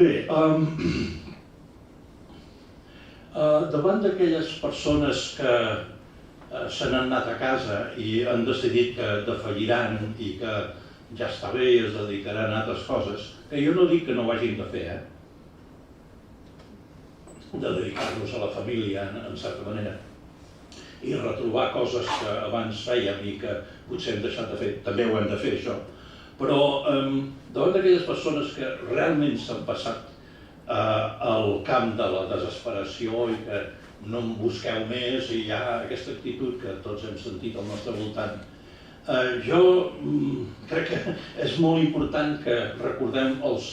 Bé, davant d'aquelles persones que se n'han anat a casa i han decidit que defalliran i que ja està bé i es dedicaran a altres coses, que jo no dic que no ho hagin de fer, de dedicar-nos a la família, en certa manera, i retrobar coses que abans fèiem i que potser hem deixat de fer, també ho hem de fer, això. Però davant d'aquelles persones que realment s'han passat al camp de la desesperació i que no en busqueu més i hi ha aquesta actitud que tots hem sentit al nostre voltant, jo crec que és molt important que recordem els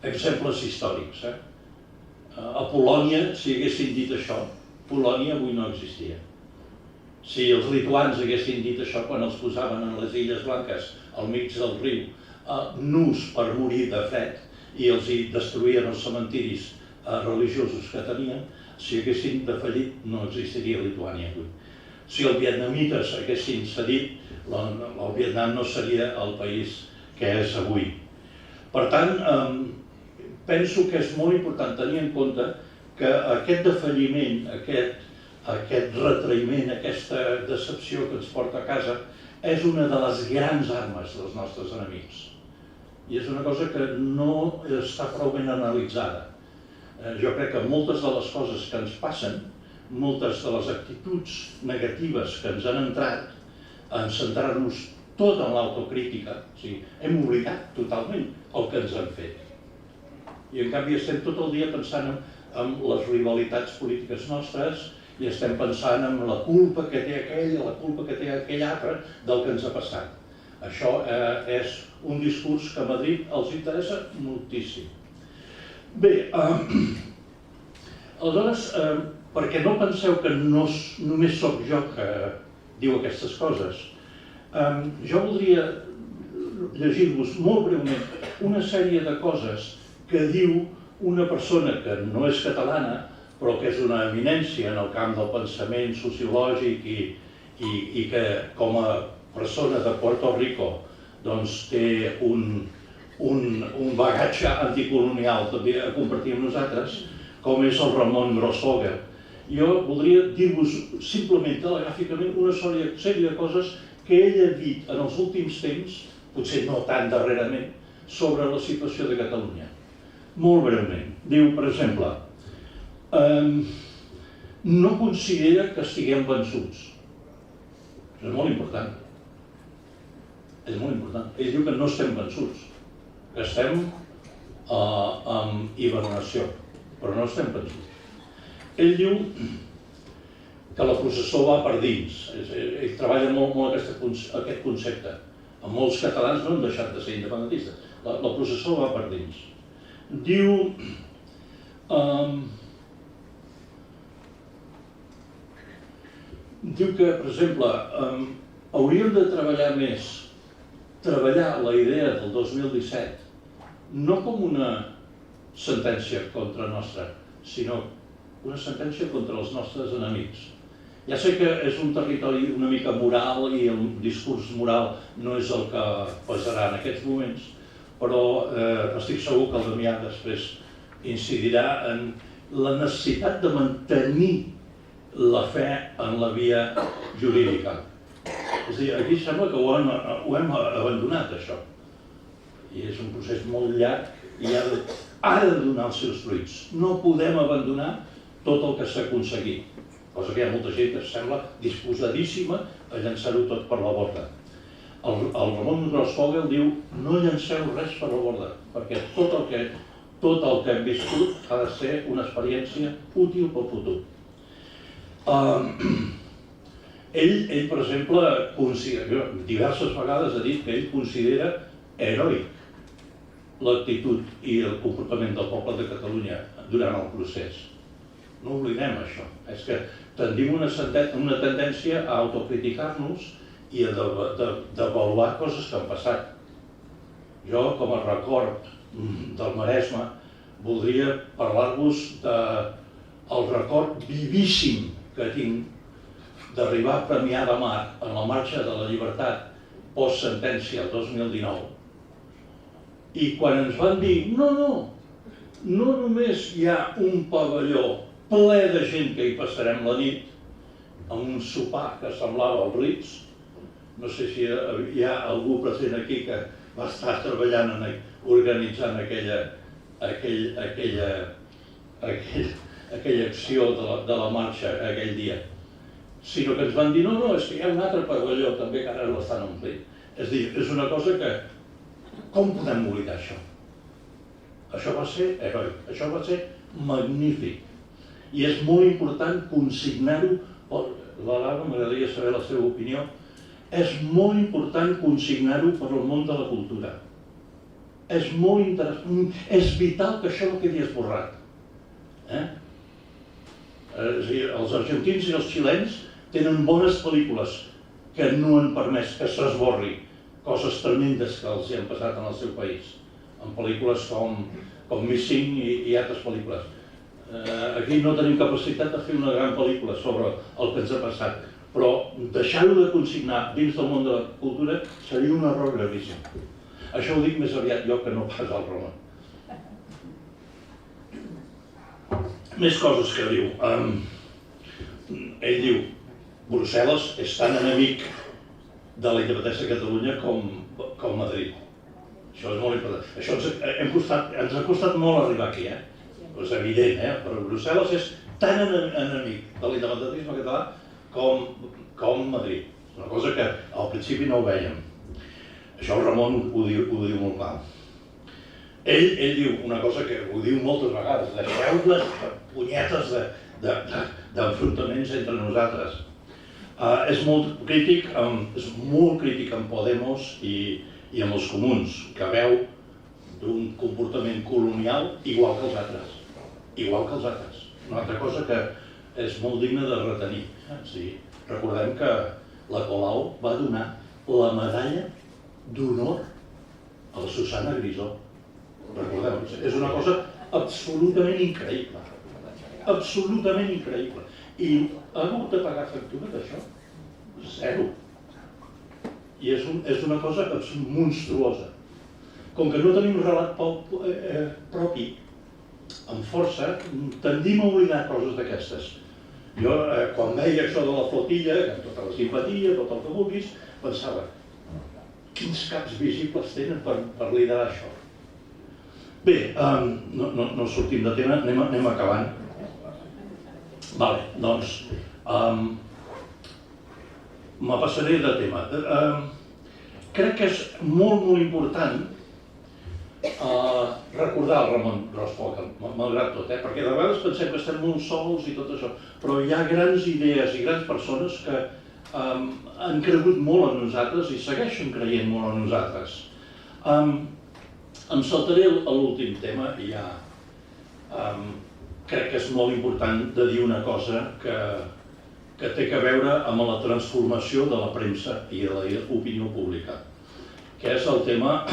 exemples històrics. A Polònia, si haguessin dit això, Polònia avui no existia. Si els lituans haguessin dit això quan els posaven en les Illes Blanques, al mig del riu, nus per morir de fred, i els hi destruïen els cementiris religiosos que tenien, si haguessin defallit no existiria Lituània avui. Si els vietnamites haguessin cedit, el Vietnam no seria el país que és avui. Per tant, penso que és molt important tenir en compte que aquest defalliment, aquest retraïment, aquesta decepció que ens porta a casa, és una de les grans armes dels nostres enemics. I és una cosa que no està prou ben analitzada. Jo crec que moltes de les coses que ens passen, moltes de les actituds negatives que ens han entrat, en centrar-nos tot en l'autocrítica, hem oblidat totalment el que ens han fet. I en canvi estem tot el dia pensant en les rivalitats polítiques nostres i estem pensant en la culpa que té aquell, la culpa que té aquell altre del que ens ha passat. Això és un discurs que a Madrid els interessa moltíssim. Bé, aleshores, perquè no penseu que només sóc jo que diu aquestes coses, jo voldria llegir-vos molt breument una sèrie de coses que diu una persona que no és catalana, però que és una eminència en el camp del pensament sociològic i que com a persona de Puerto Rico doncs té un bagatge anticolonial també a compartir amb nosaltres, com és el Ramon Grossfogel. Jo voldria dir-vos simplement, telegràficament, una sèrie de coses que ell ha dit en els últims temps, potser no tan darrerament, sobre la situació de Catalunya. Molt breument. Diu, per exemple, no considera que estiguem vençuts. Això és molt important. És molt important. Ell diu que no estem vençuts, que estem en hibernació, però no estem vençuts. Ell diu que la processó va per dins. Ell treballa molt aquest concepte. Molts catalans no han deixat de ser independentistes. La processó va per dins. Diu que, per exemple, hauríem de treballar més, treballar la idea del 2017 no com una sentència contra nostra, sinó una sentència contra els nostres enemics. Ja sé que és un territori una mica moral i el discurs moral no és el que pesarà en aquests moments, però estic segur que el Damià després incidirà en la necessitat de mantenir la fe en la via jurídica. És a dir, aquí sembla que ho hem abandonat, això. I és un procés molt llarg i ha de donar els seus fruits. No podem abandonar tot el que s'ha aconseguit, cosa que hi ha molta gent que sembla disposadíssima a llançar-ho tot per la borda. El Ramon Grossfogel diu no llanceu res per la borda, perquè tot el que hem viscut ha de ser una experiència útil pel futur. Ell, per exemple, diverses vegades ha dit que ell considera heroic l'actitud i el comportament del poble de Catalunya durant el procés. No oblidem això. És que tendim una tendència a autocriticar-nos i a devaluar coses que han passat. Jo, com a record del Maresme, voldria parlar-vos del record vivíssim que tinc d'arribar a Premià de Mar en la Marxa de la Llibertat post-sentència el 2019. I quan ens van dir, no, no només hi ha un pavelló ple de gent que hi passarem la nit, amb un sopar que semblava el Ritz, no sé si hi ha algú present aquí que va estar treballant organitzant aquella acció de la marxa aquell dia, sinó que ens van dir no, és que hi ha un altre pavelló també que ara l'estan omplint. És a dir, és una cosa que... Com podem oblidar això? Això va ser heroic, això va ser magnífic. I és molt important consignar-ho, la Laura m'agradaria saber la seva opinió, és molt important consignar-ho per al món de la cultura. És molt interessant, és vital que això no quedi esborrat. És a dir, els argentins i els xilens tenen bones pel·lícules que no han permès que s'esborri coses tremendes que els hi han passat en el seu país, amb pel·lícules com Missing i altres pel·lícules. Aquí no tenim capacitat de fer una gran pel·lícula sobre el que ens ha passat, però deixar-ho de consignar dins del món de la cultura seria un error gravíssim. Això ho dic més aviat jo que no pas el Ramon. Més coses que diu. Ell diu, Brussel·les és tan enemic de la independència de Catalunya com Madrid. Això és molt important. Això ens ha costat molt arribar aquí, és evident, però Brussel·les és tan enemic de l'independentisme català com Madrid. És una cosa que al principi no ho vèiem. Això el Ramon ho diu molt clar. Ell diu una cosa que ho diu moltes vegades, deixeu les punyetes d'enfrontaments entre nosaltres. És molt crític amb Podemos i amb els comuns, que veu d'un comportament colonial igual que els altres. Una altra cosa que és molt digna de retenir. Recordem que la Colau va donar la medalla d'honor a la Susana Grisó. Recordeu, és una cosa absolutament increïble. Absolutament increïble. I ha hagut de pagar factura d'això? Zero. I és una cosa monstruosa. Com que no tenim relat propi, amb força, tendim a oblidar coses d'aquestes. Jo, quan veia això de la flotilla, amb tota la simpatia, tot el que vulguis, pensava, quins caps visibles tenen per liderar això? Bé, no sortim de tema, anem acabant. Vale, doncs, me passaré de tema. Crec que és molt important recordar el Ramon Rospol, malgrat tot, perquè de vegades pensem que estem molt sols i tot això, però hi ha grans idees i grans persones que han cregut molt en nosaltres i segueixen creient molt en nosaltres. Em saltaré a l'últim tema i ja crec que és molt important de dir una cosa que té a veure amb la transformació de la premsa i de l'opinió pública, que és el tema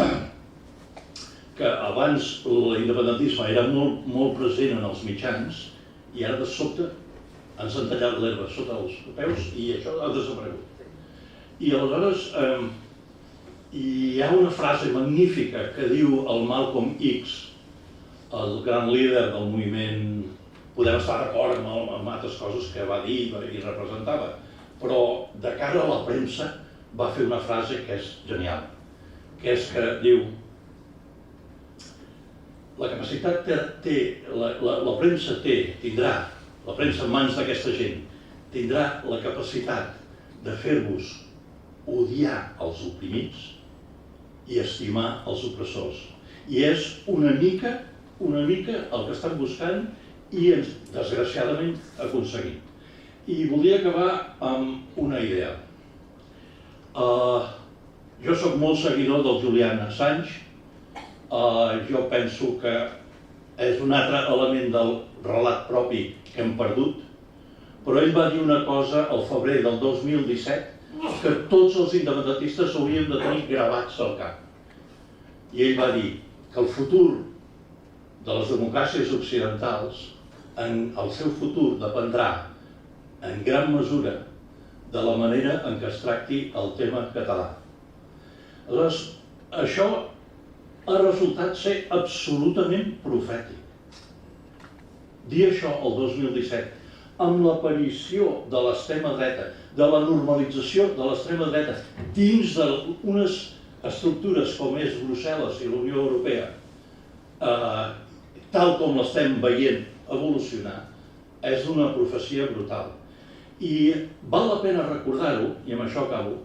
que abans l'independentisme era molt present en els mitjans i ara de sobte ens han tallat l'herba sota els peus i això ha desaparegut. I aleshores hi ha una frase magnífica que diu el Malcolm X, el gran líder del moviment. Podem estar d'acord amb altres coses que va dir i representava, però de cara a la premsa va fer una frase que és genial, que és que diu la capacitat la premsa tindrà, la premsa en mans d'aquesta gent, tindrà la capacitat de fer-vos odiar els oprimits i estimar els opressors. I és una mica el que estan buscant i desgraciadament aconseguim. I volia acabar amb una idea. Jo soc molt seguidor del Julian Assange. Jo penso que és un altre element del relat propi que hem perdut, però ell va dir una cosa al febrer del 2017 que tots els independentistes hauríem de tenir gravats al cap. I ell va dir que el futur de les democràcies occidentals, el seu futur dependrà en gran mesura de la manera en què es tracti el tema català. Aleshores, això ha resultat ser absolutament profètic. dir això el 2017, amb l'aparició de l'extrema dreta, de la normalització de l'extrema dreta dins d'unes estructures com és Brussel·les i la Unió Europea, tal com l'estem veient evolucionar, és una profecia brutal. I val la pena recordar-ho, i amb això acabo,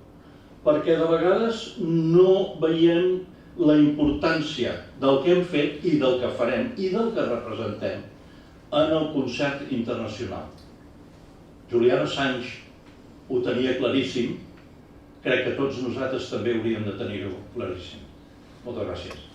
perquè de vegades no veiem la importància del que hem fet i del que farem i del que representem en el concert internacional. Julian Assange ho tenia claríssim, crec que tots nosaltres també hauríem de tenir-ho claríssim. Moltes gràcies.